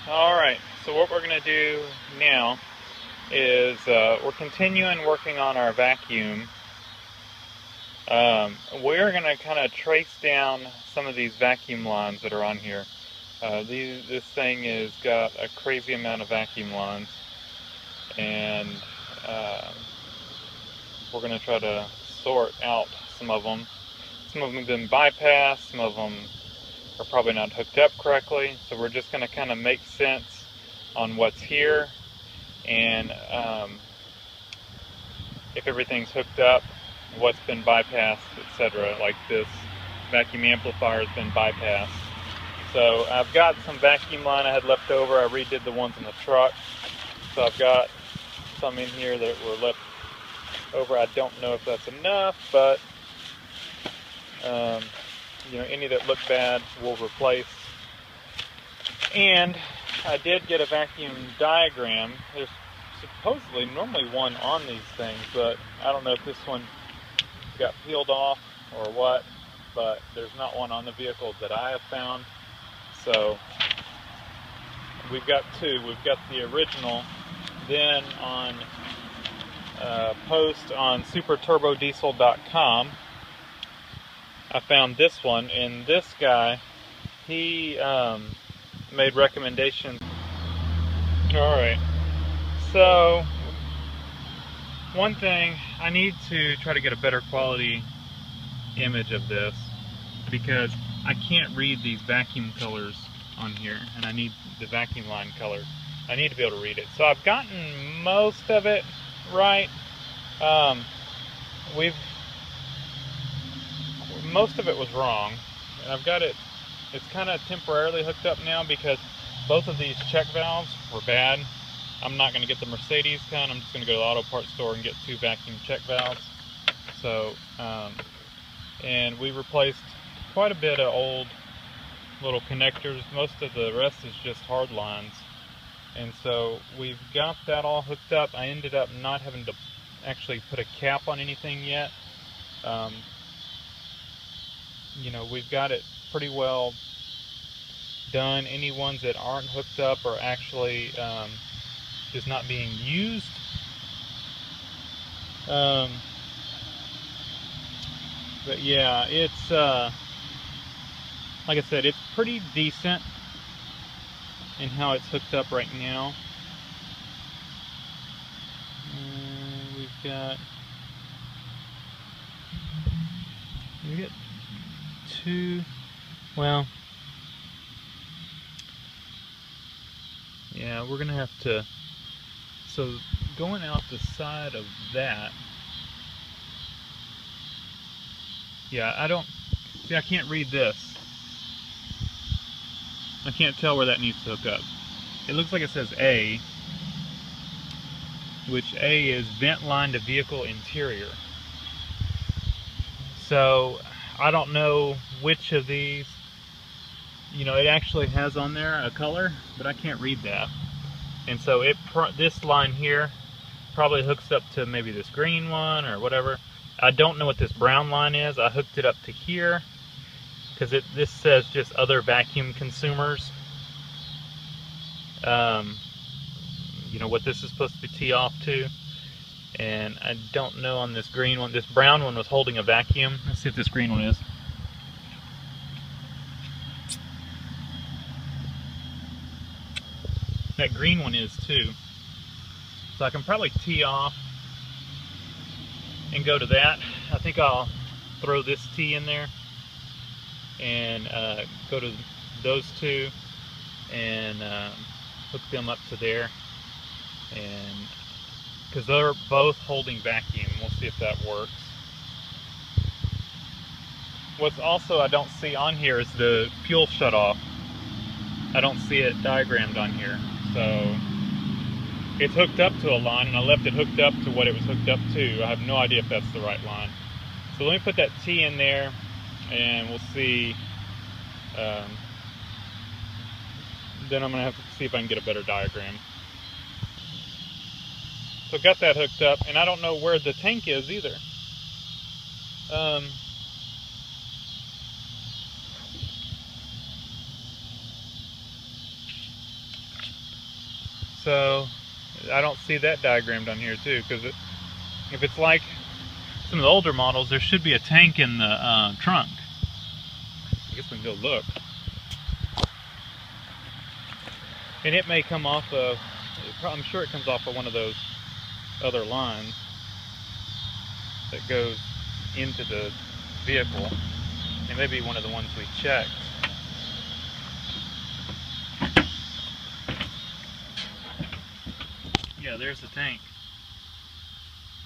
Alright, so what we're going to do now is we're continuing working on our vacuum. We're going to kind of trace down some of these vacuum lines that are on here. This thing has got a crazy amount of vacuum lines, and we're going to try to sort out some of them. Some of them have been bypassed, some of them are probably not hooked up correctly, so we're just going to kind of make sense on what's here, and if everything's hooked up, what's been bypassed, etc. Like this vacuum amplifier has been bypassed. So I've got some vacuum line I had left over. I redid the ones in the truck. So I've got some in here that were left over. I don't know if that's enough, but any that look bad we'll replace. And I did get a vacuum diagram. There's supposedly normally one on these things, but I don't know if this one got peeled off or what, but there's not one on the vehicle that I have found. So we've got two. We've got the original, then on post on superturbodiesel.com I found this one, and this guy, he made recommendations. Alright, so one thing, I need to try to get a better quality image of this because I can't read these vacuum colors on here, and I need the vacuum line color. I need to be able to read it. So I've gotten most of it right. Most of it was wrong, and I've got it, it's kind of temporarily hooked up now because both of these check valves were bad. I'm not going to get the Mercedes kind, I'm just going to go to the auto parts store and get 2 vacuum check valves. So, and we replaced quite a bit of old little connectors. Most of the rest is just hard lines. And so we've got that all hooked up. I ended up not having to actually put a cap on anything yet. We've got it pretty well done. Any ones that aren't hooked up are actually just not being used. But yeah, it's like I said, it's pretty decent in how it's hooked up right now. We've got 2, well, yeah, we're gonna have to, so going out the side of that, yeah, I can't read this. I can't tell where that needs to hook up. It looks like it says A, which A is vent line to vehicle interior. So I don't know which of these, it actually has on there a color, but I can't read that. And so this line here probably hooks up to maybe this green one or whatever. I don't know what this brown line is. I hooked it up to here because this says just other vacuum consumers. What this is supposed to tee off to. And I don't know on this green one. This brown one was holding a vacuum. Let's see if this green one is. That green one is too. So I can probably tee off and go to that. I think I'll throw this tee in there and go to those 2 and hook them up to there, and because they're both holding vacuum. We'll see if that works. What's also I don't see on here is the fuel shutoff. I don't see it diagrammed on here. So it's hooked up to a line, and I left it hooked up to what it was hooked up to. I have no idea if that's the right line. So let me put that T in there, and we'll see. Then I'm going to have to see if I can get a better diagram. So got that hooked up, and I don't know where the tank is either. so I don't see that diagrammed on here too, because if it's like some of the older models, there should be a tank in the trunk. I guess we can go look. And it may come off of, I'm sure it comes off of one of those other lines that goes into the vehicle. It may be one of the ones we checked. Yeah, there's the tank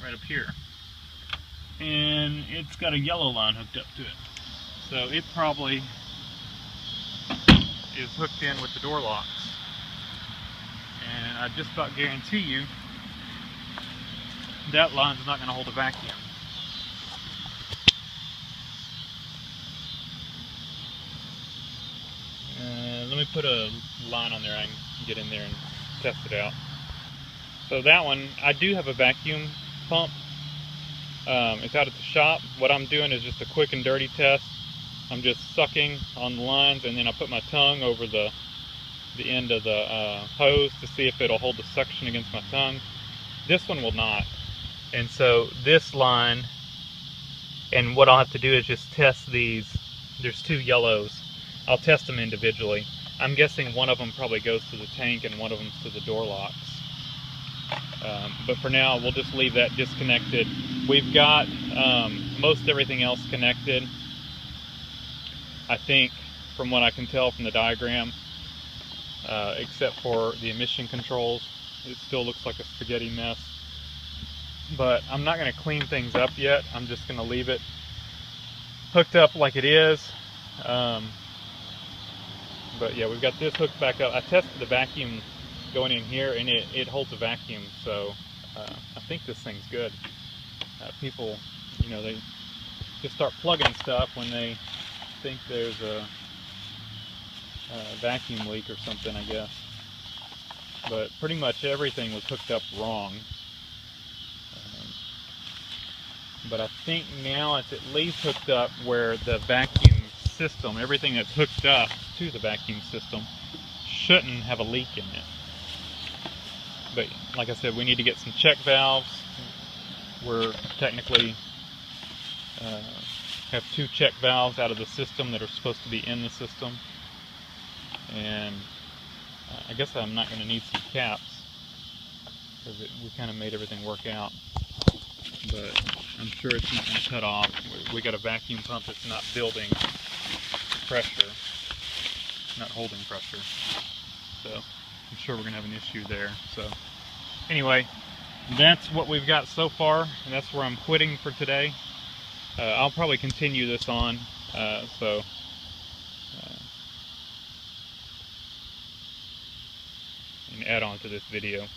right up here. And it's got a yellow line hooked up to it. So it probably is hooked in with the door locks. And I just about guarantee you that line's not going to hold a vacuum. Let me put a line on there. I can get in there and test it out. So that one, I do have a vacuum pump. It's out at the shop. What I'm doing is just a quick and dirty test. I'm just sucking on the lines, and then I put my tongue over the end of the hose to see if it'll hold the suction against my tongue. This one will not. And so this line, and what I'll have to do is just test these. There's two yellows. I'll test them individually. I'm guessing one of them probably goes to the tank and one of them's to the door locks. But for now, we'll just leave that disconnected. We've got most everything else connected. I think, from what I can tell from the diagram, except for the emission controls, it still looks like a spaghetti mess. But I'm not going to clean things up yet. I'm just going to leave it hooked up like it is. But yeah, we've got this hooked back up. I tested the vacuum going in here, and it holds a vacuum, so I think this thing's good. People, you know, they just start plugging stuff when they think there's a vacuum leak or something, I guess. But pretty much everything was hooked up wrong. But I think now it's at least hooked up where the vacuum system, everything that's hooked up to the vacuum system, shouldn't have a leak in it. But like I said, we need to get some check valves. We're technically have two check valves out of the system that are supposed to be in the system. And I guess I'm not going to need some caps, because we kind of made everything work out. But I'm sure it's not going to cut off. We got a vacuum pump that's not building pressure, not holding pressure. So I'm sure we're going to have an issue there. So anyway, that's what we've got so far, and that's where I'm quitting for today. I'll probably continue this on, and add on to this video.